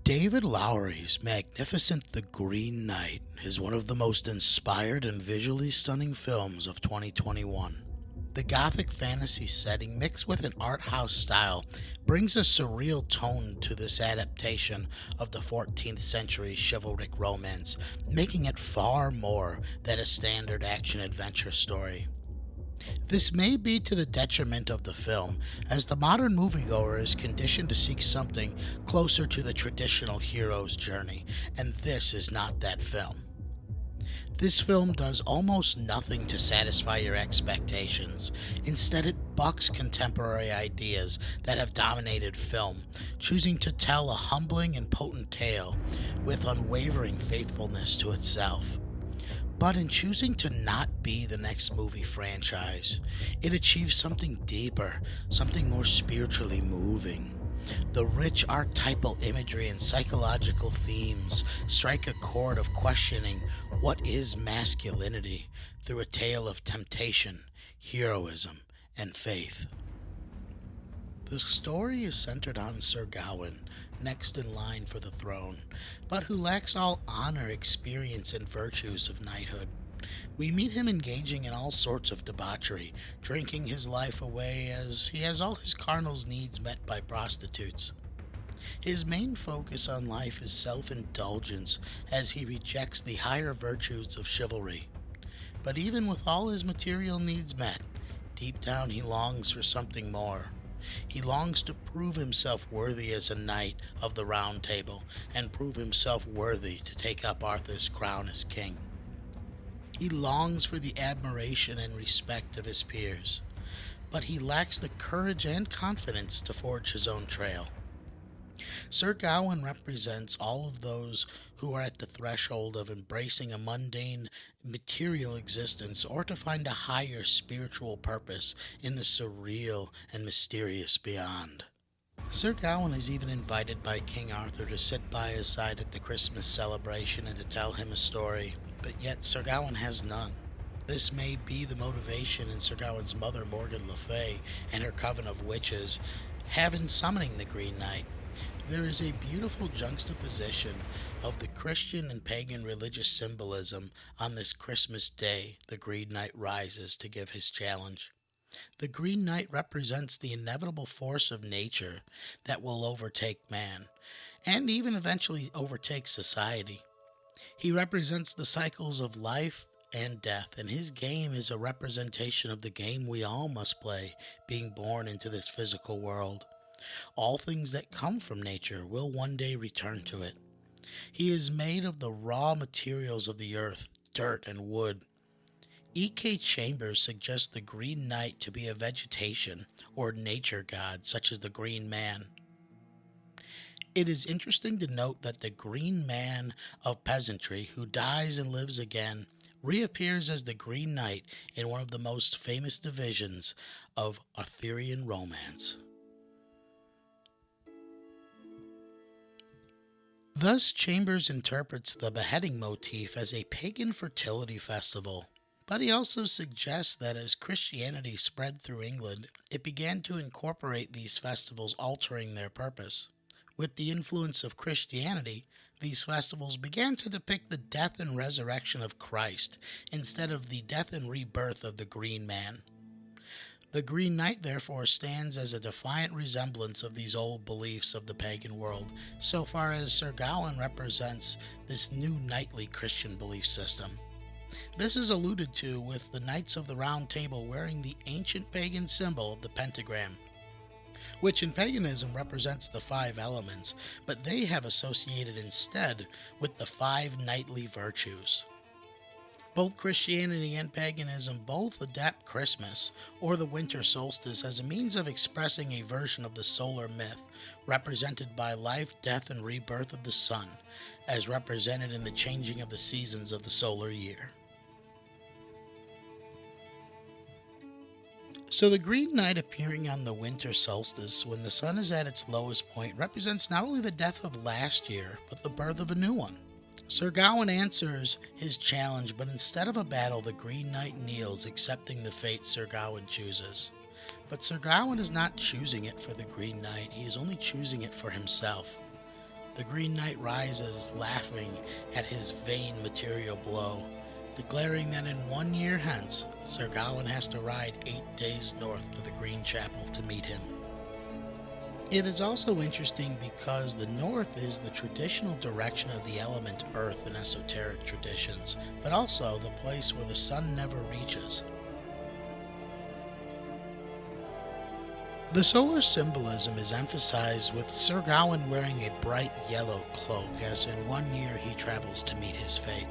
David Lowery's magnificent The Green Knight is one of the most inspired and visually stunning films of 2021. The gothic fantasy setting mixed with an art house style brings a surreal tone to this adaptation of the 14th century chivalric romance, making it far more than a standard action adventure story. This may be to the detriment of the film, as the modern moviegoer is conditioned to seek something closer to the traditional hero's journey, and this is not that film. This film does almost nothing to satisfy your expectations. Instead, it bucks contemporary ideas that have dominated film, choosing to tell a humbling and potent tale with unwavering faithfulness to itself. But in choosing to not be the next movie franchise, it achieves something deeper, something more spiritually moving. The rich archetypal imagery and psychological themes strike a chord of questioning what is masculinity through a tale of temptation, heroism, and faith. The story is centered on Sir Gawain, next in line for the throne, but who lacks all honor, experience, and virtues of knighthood. We meet him engaging in all sorts of debauchery, drinking his life away as he has all his carnal needs met by prostitutes. His main focus on life is self indulgence as he rejects the higher virtues of chivalry. But even with all his material needs met, deep down he longs for something more. He longs to prove himself worthy as a knight of the Round Table and prove himself worthy to take up Arthur's crown as king. He longs for the admiration and respect of his peers, but he lacks the courage and confidence to forge his own trail. Sir Gawain represents all of those who are at the threshold of embracing a mundane, material existence or to find a higher spiritual purpose in the surreal and mysterious beyond. Sir Gawain is even invited by King Arthur to sit by his side at the Christmas celebration and to tell him a story, but yet Sir Gawain has none. This may be the motivation in Sir Gawain's mother, Morgan Le Fay, and her coven of witches have in summoning the Green Knight. There is a beautiful juxtaposition of the Christian and pagan religious symbolism on this Christmas day the Green Knight rises to give his challenge. The Green Knight represents the inevitable force of nature that will overtake man, and even eventually overtake society. He represents the cycles of life and death, and his game is a representation of the game we all must play, being born into this physical world. All things that come from nature will one day return to it. He is made of the raw materials of the earth, dirt and wood. E.K. Chambers suggests the Green Knight to be a vegetation or nature god, such as the Green Man. It is interesting to note that the Green Man of peasantry, who dies and lives again, reappears as the Green Knight in one of the most famous divisions of Arthurian romance. Thus, Chambers interprets the beheading motif as a pagan fertility festival, but he also suggests that as Christianity spread through England, it began to incorporate these festivals, altering their purpose. With the influence of Christianity, these festivals began to depict the death and resurrection of Christ instead of the death and rebirth of the Green Man. The Green Knight, therefore, stands as a defiant resemblance of these old beliefs of the pagan world, so far as Sir Gawain represents this new knightly Christian belief system. This is alluded to with the Knights of the Round Table wearing the ancient pagan symbol of the pentagram, which in paganism represents the five elements, but they have associated instead with the five knightly virtues. Both Christianity and paganism both adapt Christmas or the winter solstice as a means of expressing a version of the solar myth, represented by life, death, and rebirth of the sun, as represented in the changing of the seasons of the solar year. So the Green Knight appearing on the winter solstice when the sun is at its lowest point represents not only the death of last year, but the birth of a new one. Sir Gawain answers his challenge, but instead of a battle, the Green Knight kneels, accepting the fate Sir Gawain chooses. But Sir Gawain is not choosing it for the Green Knight, he is only choosing it for himself. The Green Knight rises, laughing at his vain material blow, declaring that in 1 year hence, Sir Gawain has to ride 8 days north to the Green Chapel to meet him. It is also interesting because the north is the traditional direction of the element earth in esoteric traditions, but also the place where the sun never reaches. The solar symbolism is emphasized with Sir Gawain wearing a bright yellow cloak, as in 1 year he travels to meet his fate.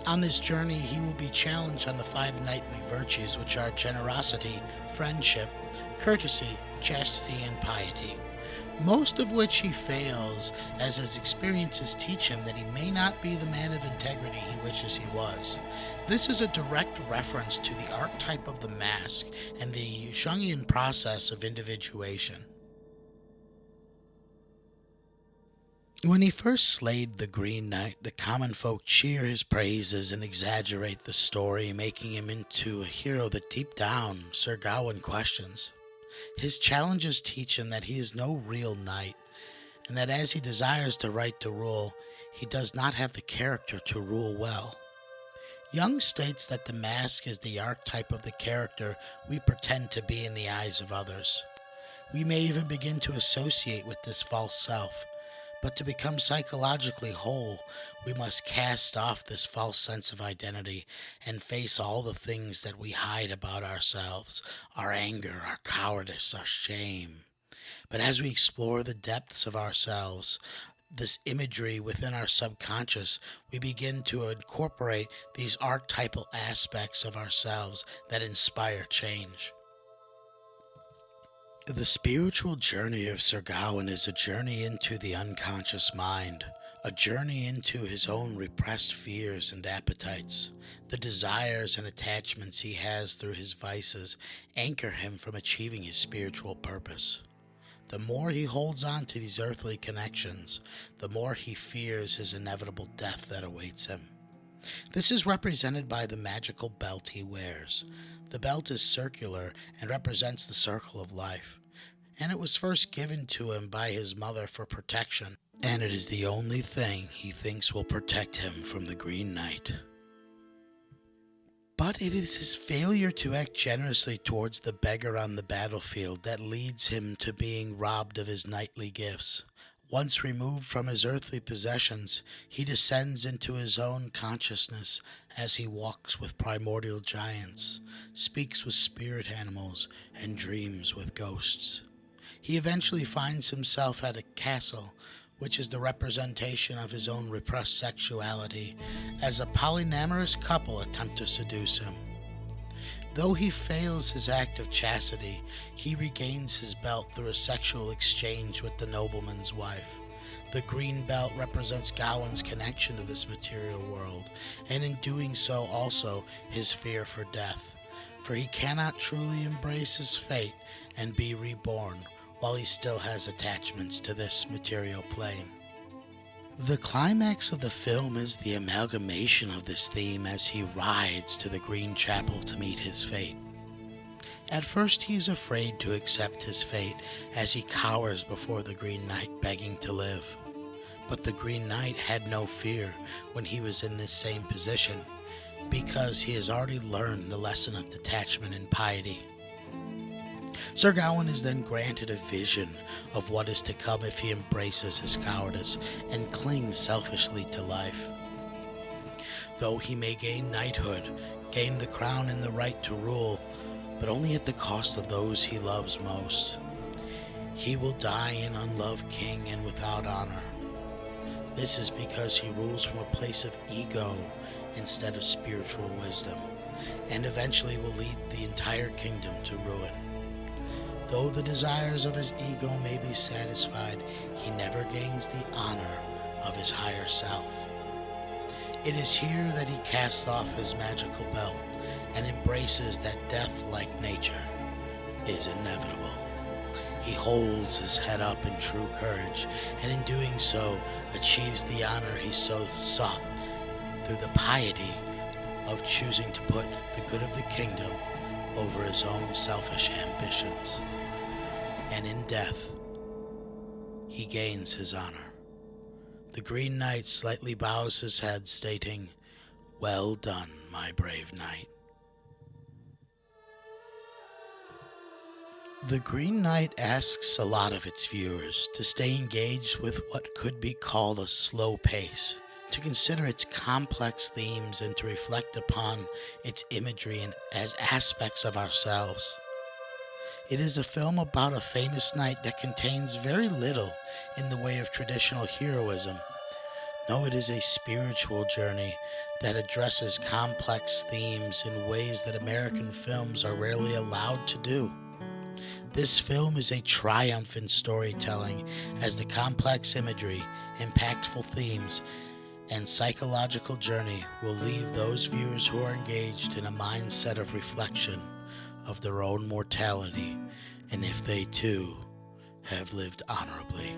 On this journey, he will be challenged on the 5 knightly virtues, which are generosity, friendship, courtesy, chastity, and piety, most of which he fails, as his experiences teach him that he may not be the man of integrity he wishes he was. This is a direct reference to the archetype of the mask and the Jungian process of individuation. When he first slayed the Green Knight, the common folk cheer his praises and exaggerate the story, making him into a hero that deep down Sir Gawain questions. His challenges teach him that he is no real knight, and that as he desires the right to rule, he does not have the character to rule well. Jung states that the mask is the archetype of the character we pretend to be in the eyes of others. We may even begin to associate with this false self, but to become psychologically whole, we must cast off this false sense of identity and face all the things that we hide about ourselves, our anger, our cowardice, our shame. But as we explore the depths of ourselves, this imagery within our subconscious, we begin to incorporate these archetypal aspects of ourselves that inspire change. The spiritual journey of Sir Gawain is a journey into the unconscious mind, a journey into his own repressed fears and appetites. The desires and attachments he has through his vices anchor him from achieving his spiritual purpose. The more he holds on to these earthly connections, the more he fears his inevitable death that awaits him. This is represented by the magical belt he wears. The belt is circular and represents the circle of life, and it was first given to him by his mother for protection, and it is the only thing he thinks will protect him from the Green Knight. But it is his failure to act generously towards the beggar on the battlefield that leads him to being robbed of his knightly gifts. Once removed from his earthly possessions, he descends into his own consciousness as he walks with primordial giants, speaks with spirit animals, and dreams with ghosts. He eventually finds himself at a castle, which is the representation of his own repressed sexuality, as a polyamorous couple attempt to seduce him. Though he fails his act of chastity, he regains his belt through a sexual exchange with the nobleman's wife. The green belt represents Gawain's connection to this material world, and in doing so also his fear for death, for he cannot truly embrace his fate and be reborn while he still has attachments to this material plane. The climax of the film is the amalgamation of this theme as he rides to the Green Chapel to meet his fate. At first he is afraid to accept his fate as he cowers before the Green Knight begging to live. But the Green Knight had no fear when he was in this same position, because he has already learned the lesson of detachment and piety. Sir Gawain is then granted a vision of what is to come if he embraces his cowardice and clings selfishly to life. Though he may gain knighthood, gain the crown and the right to rule, but only at the cost of those he loves most. He will die an unloved king and without honor. This is because he rules from a place of ego instead of spiritual wisdom, and eventually will lead the entire kingdom to ruin. Though the desires of his ego may be satisfied, he never gains the honor of his higher self. It is here that he casts off his magical belt and embraces that death, like nature, is inevitable. He holds his head up in true courage, and in doing so achieves the honor he so sought through the piety of choosing to put the good of the kingdom over his own selfish ambitions. And in death, he gains his honor. The Green Knight slightly bows his head, stating, "Well done, my brave knight." The Green Knight asks a lot of its viewers to stay engaged with what could be called a slow pace, to consider its complex themes, and to reflect upon its imagery and as aspects of ourselves. It is a film about a famous knight that contains very little in the way of traditional heroism. No, it is a spiritual journey that addresses complex themes in ways that American films are rarely allowed to do. This film is a triumph in storytelling, as the complex imagery, impactful themes, and psychological journey will leave those viewers who are engaged in a mindset of reflection of their own mortality, and if they too have lived honorably.